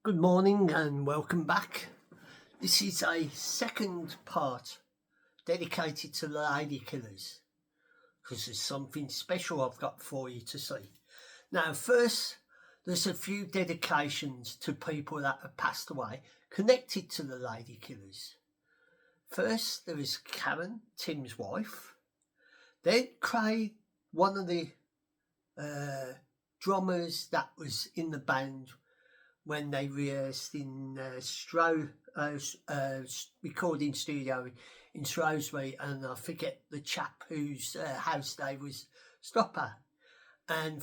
Good morning and welcome back. This is a second part dedicated to the ladykillers because there's something special I've got for you to see. Now, first, there's a few dedications to people that have passed away connected to the ladykillers. First, there is Karen, Tim's wife. Then Craig, one of the drummers that was in the band when they rehearsed in recording studio in Shrewsbury, and I forget the chap whose house they was stopper, and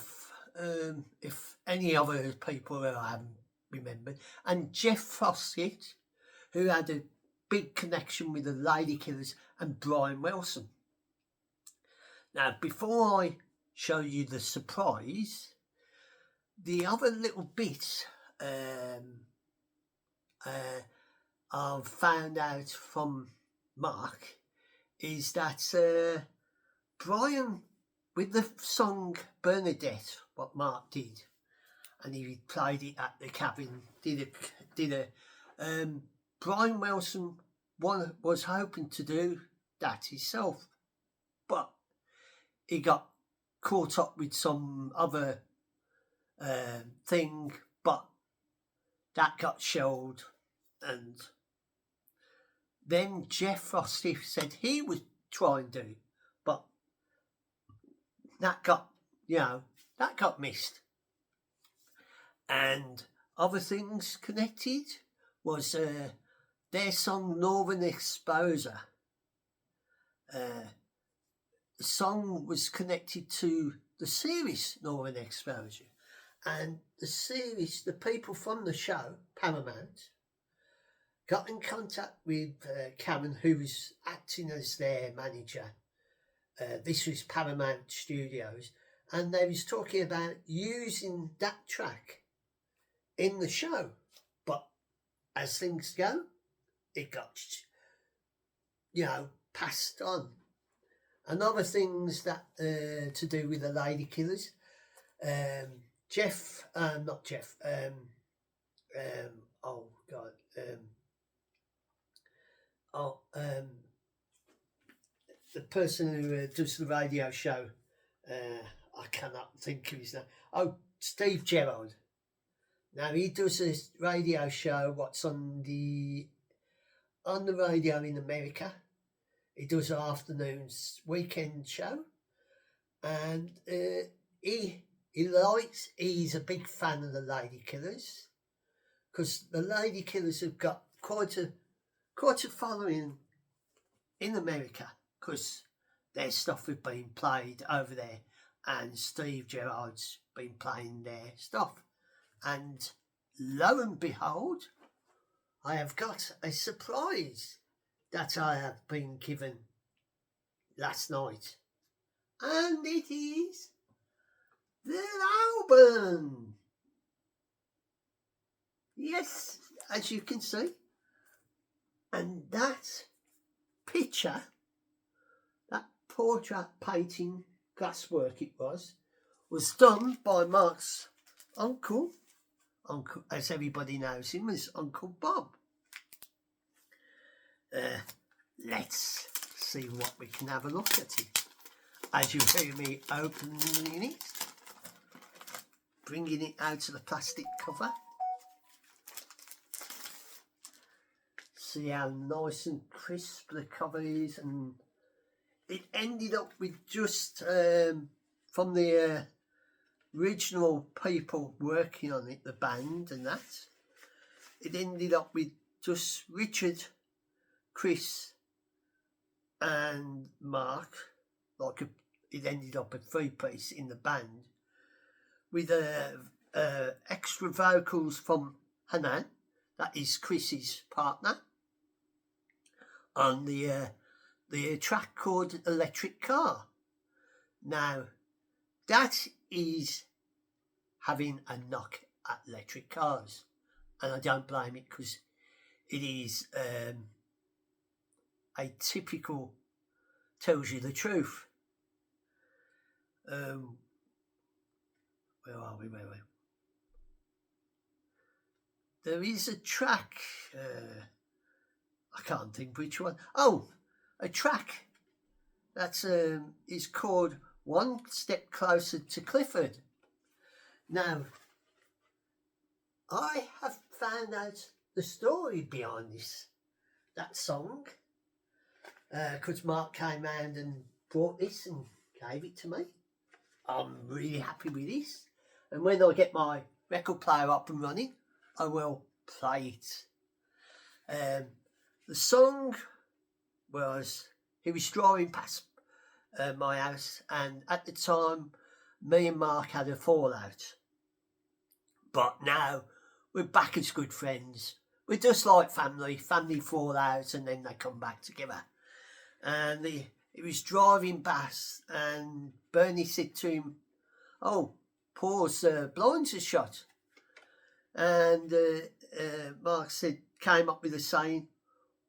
if any other people who I haven't remembered, and Jeff Foskett, who had a big connection with the Ladykillers, and Brian Wilson. Now, before I show you the surprise, the other little bit I've found out from Mark is that Brian, with the song Bernadette, what Mark did, and he played it at the cabin, Brian Wilson was hoping to do that himself, but he got caught up with some other thing, but that got shelved. And then Jeff Frosty said he would try and do, but that got missed. And other things connected was their song Northern Exposure. The song was connected to the series Northern Exposure. And the series, the people from the show, Paramount, got in contact with Karen, who was acting as their manager. This was Paramount Studios, and they was talking about using that track in the show. But as things go, it got, passed on. And other things that to do with the Ladykillers, the person who does the radio show, I cannot think of his name. Oh, Steve Gerrard. Now he does a radio show. What's on the radio in America? He does an afternoon's weekend show, and he's a big fan of the Ladykillers, because the Ladykillers have got quite a following in America, because their stuff has been played over there, and Steve Gerrard's been playing their stuff. And lo and behold, I have got a surprise that I have been given last night, and it is their album. Yes, as you can see, and that picture, that portrait painting glasswork it was done by Mark's uncle, as everybody knows him as Uncle Bob. Let's see what we can have a look at it. As you hear me opening it, bringing it out of the plastic cover. See how nice and crisp the cover is, and it ended up with just from the original people working on it, the band and that, it ended up with just Richard, Chris and Mark, it ended up a three-piece in the band, with extra vocals from Hanan, that is Chris's partner, on the track called Electric Car. Now, that is having a knock at electric cars, and I don't blame it, because it is a typical, tells you the truth. Where are we? there is a track, I can't think which one. Oh, a track that's is called One Step Closer to Clifford. Now, I have found out the story behind that song, because Mark came round and brought this and gave it to me. I'm really happy with this, and when I get my record player up and running, I will play it. The song was, he was driving past my house, and at the time me and Mark had a fallout, but now we're back as good friends. We're just like family fallout, and then they come back together. And he was driving past, and Bernie said to him, "Oh, Paul's blinds are shut." And Mark came up with a saying,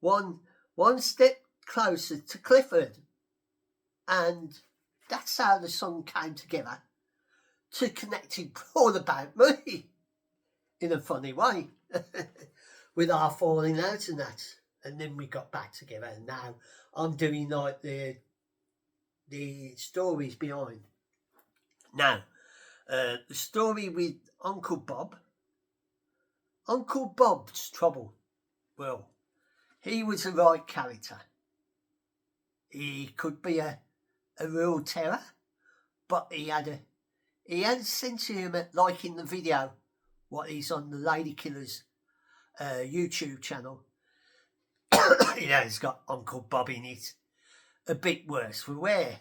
one step closer to Clifford. And that's how the song came together, to connect it all about me in a funny way, with our falling out and that. And then we got back together, and now I'm doing like the stories behind. Now, the story with Uncle Bob. Uncle Bob's trouble. Well, he was the right character. He could be a real terror, but he had a sense of humour, like in the video what is on the Ladykillers YouTube channel. It's got Uncle Bob in it, a bit worse for wear,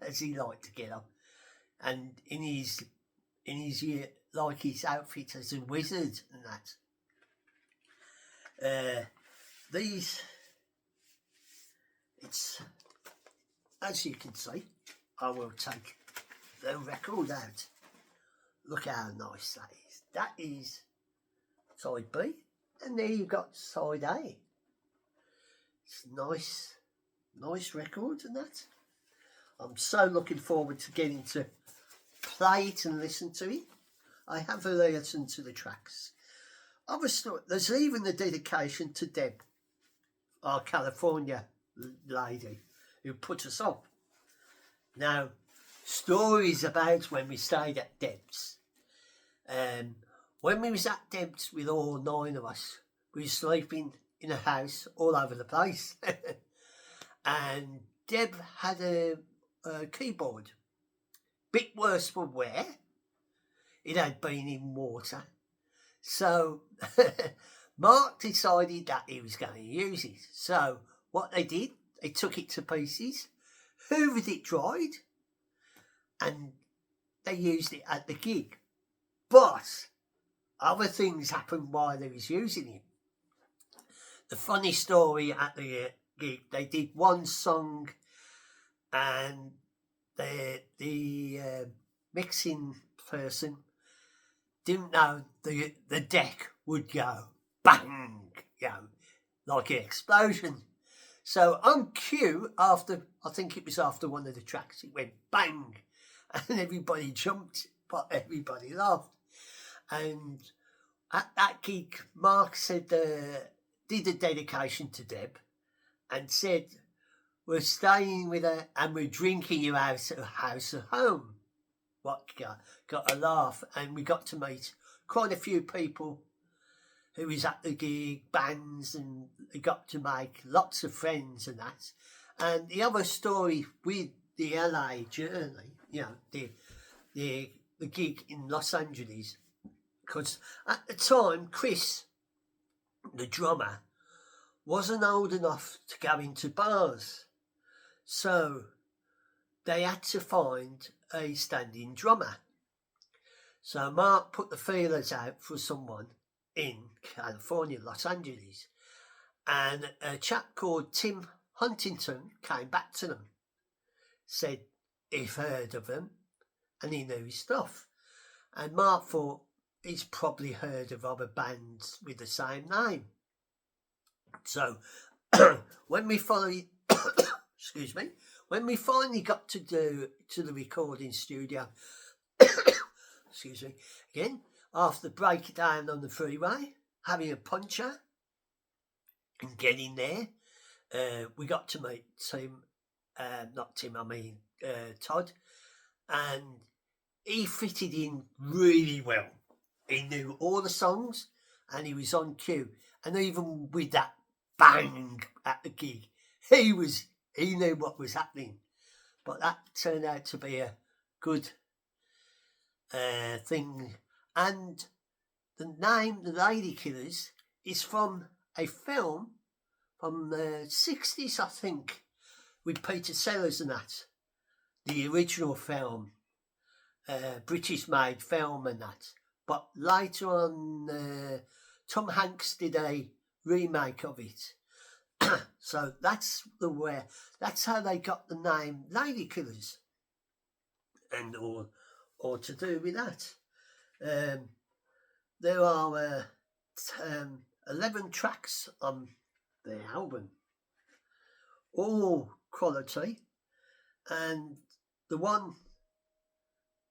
as he liked to get on, and in his like his outfit as a wizard and that. It's, as you can see, I will take the record out. Look how nice that is. That is side B, and there you've got side A. It's nice record and that. I'm so looking forward to getting to play it and listen to it. I have listened to the tracks. There's even a dedication to Deb, our California lady who put us on. Now, stories about when we stayed at Deb's. When we was at Deb's with all 9 of us, we were sleeping in a house all over the place. And Deb had a keyboard. Bit worse for wear. It had been in water. So Mark decided that he was going to use it. So what they did, they took it to pieces, hoovered it dried, and they used it at the gig. But other things happened while they was using it. The funny story at the gig, they did one song, and the mixing person didn't know the deck would go bang, like an explosion. So on cue, after, I think it was after one of the tracks, it went bang, and everybody jumped, but everybody laughed. And at that gig, Mark said, did a dedication to Deb, and said, "We're staying with her and we're drinking you out of house at home." What got a laugh, and we got to meet quite a few people who was at the gig, bands, and we got to make lots of friends and that. And the other story with the LA journey, the gig in Los Angeles, because at the time Chris, the drummer, wasn't old enough to go into bars, so they had to find a standing drummer. So Mark put the feelers out for someone in California, Los Angeles, and a chap called Tim Huntington came back to them, said he'd heard of them and he knew his stuff. And Mark thought he's probably heard of other bands with the same name. So when we finally when we finally got to the recording studio, excuse me, again, after the breakdown on the freeway, having a puncher and getting there. We got to meet Todd, and he fitted in really well. He knew all the songs and he was on cue. And even with that bang at the gig, he knew what was happening. But that turned out to be a good thing. And the name, The Ladykillers, is from a film from the 60s, I think, with Peter Sellers and that. The original film, British-made film and that. But later on, Tom Hanks did a remake of it. So that's how they got the name Ladykillers, and or to do with that. There are 11 tracks on the album, all quality, and the one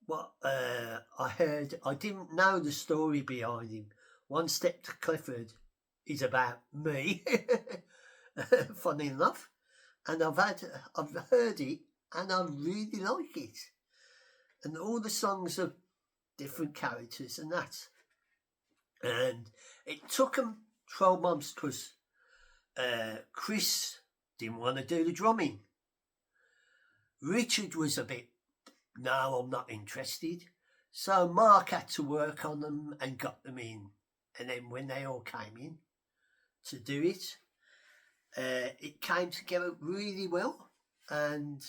what I heard, I didn't know the story behind him. One Step to Clifford is about me, funny enough, and I've heard it and I really like it, and all the songs are different characters and that, and it took them 12 months because Chris didn't want to do the drumming. Richard was a bit, no, I'm not interested. So Mark had to work on them and got them in. And then when they all came in to do it, it came together really well. And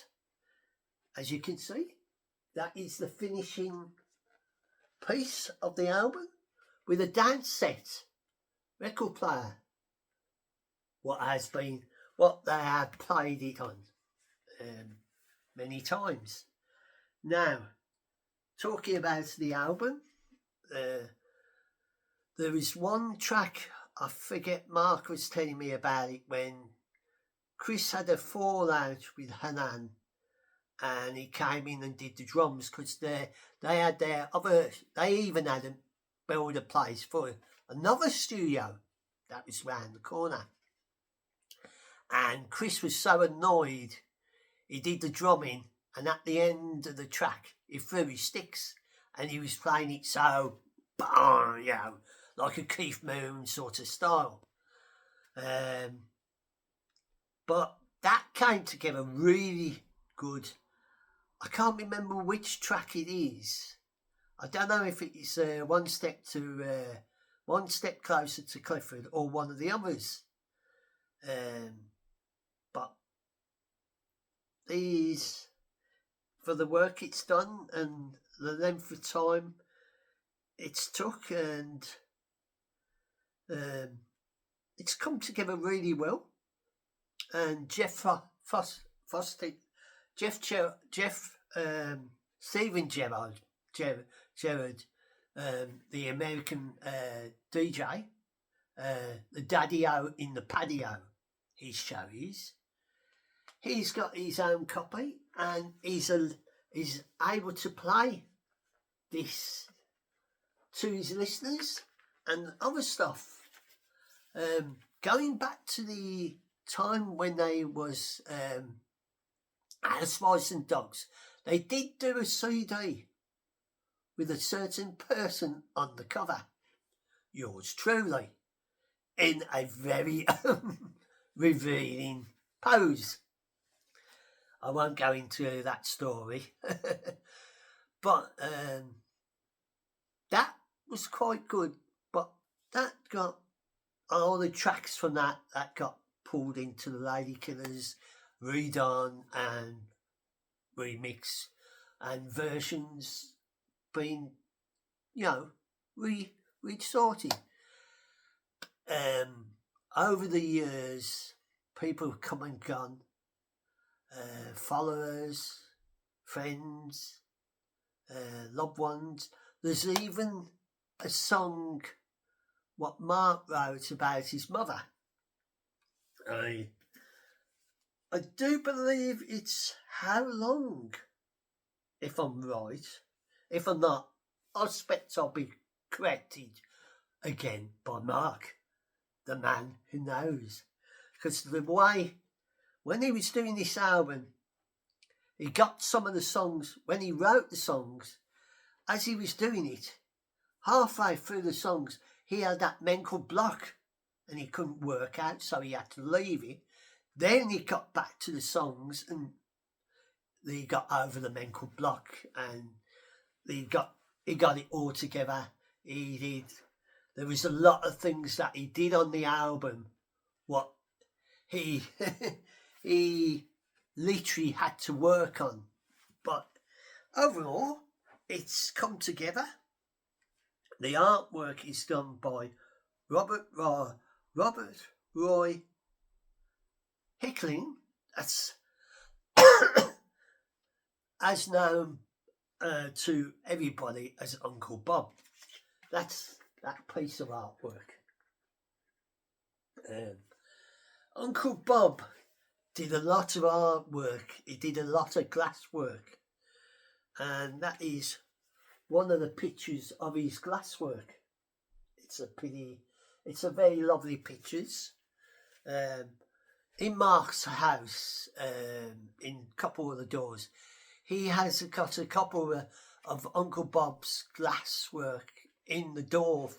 as you can see, that is the finishing piece of the album with a dance set record player. What they have played it on many times. Now, talking about the album, there is one track, I forget, Mark was telling me about it when Chris had a fallout with Hanan and he came in and did the drums because they even had to build a place for another studio that was round the corner. And Chris was so annoyed, he did the drumming, and at the end of the track, he threw his sticks, and he was playing it so, like a Keith Moon sort of style. But that came together really good. I can't remember which track it is. I don't know if it's One Step Closer to Clifford or one of the others. But these, for the work it's done and the length of time it's took, and it's come together really well. And Stephen Gerrard, the American DJ, the Daddy-O in the Patio, his show is. He's got his own copy and he's able to play this to his listeners and other stuff. Going back to the time when they was Spice and Dogs, they did do a CD with a certain person on the cover, yours truly, in a very revealing pose. I won't go into that story, but that was quite good. But that got all the tracks from that got pulled into the Ladykillers, redone and remix, and versions being, resorted. Over the years, people have come and gone. Followers, friends, loved ones. There's even a song what Mark wrote about his mother. I do believe it's How Long, if I'm right. If I'm not, I expect I'll be corrected again by Mark, the man who knows. Because the way, when he was doing this album, he got some of the songs, when he wrote the songs, as he was doing it, halfway through the songs, he had that mental block and he couldn't work out, so he had to leave it. Then he got back to the songs and he got over the mental block and he got it all together. He did. There was a lot of things that he did on the album what he he literally had to work on. But overall, it's come together. The artwork is done by Robert Roy Hickling. That's as known to everybody as Uncle Bob. That's that piece of artwork. Uncle Bob did a lot of artwork. He did a lot of glass work, and that is one of the pictures of his glass work. It's a very lovely pictures. In Mark's house, in a couple of the doors, he has got a couple of Uncle Bob's glass work in the door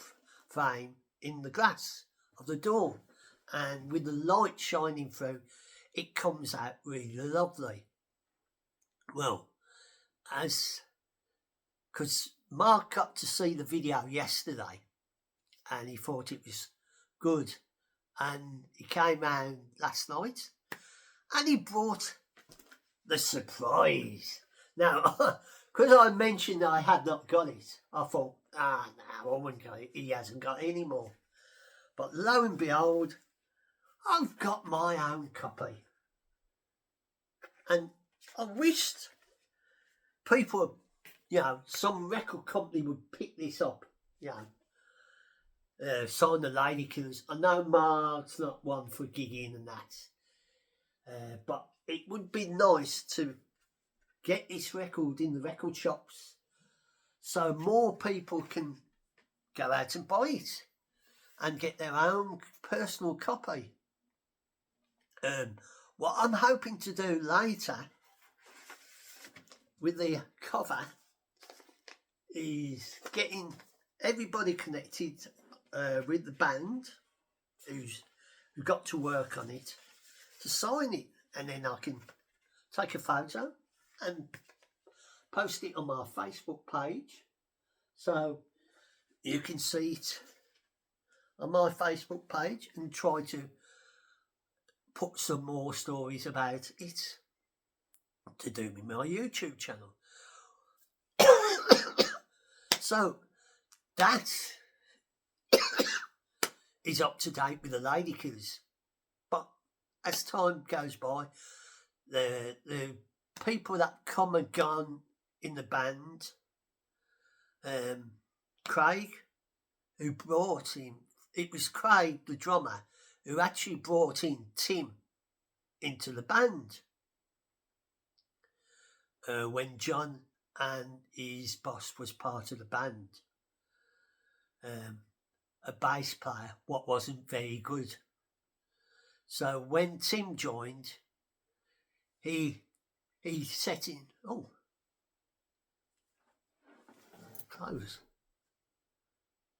frame, in the glass of the door, and with the light shining through, it comes out really lovely. Well, because Mark got to see the video yesterday and he thought it was good, and he came out last night and he brought the surprise. Now, because I mentioned I had not got it, I thought, no, I wouldn't get it. He hasn't got it anymore. But lo and behold, I've got my own copy. And I wished people, some record company would pick this up, sign the Ladykillers. I know Mark's not one for gigging and that, but it would be nice to get this record in the record shops so more people can go out and buy it and get their own personal copy. What I'm hoping to do later with the cover is getting everybody connected with the band who's got to work on it to sign it, and then I can take a photo and post it on my Facebook page so you can see it on my Facebook page and try to put some more stories about it to do with my YouTube channel. So that is up to date with the Ladykillers. But as time goes by, the people that come and gone in the band, Craig, who brought him, it was Craig, the drummer, who actually brought in Tim into the band when John and his boss was part of the band. A bass player, what wasn't very good. So when Tim joined, he set in, close.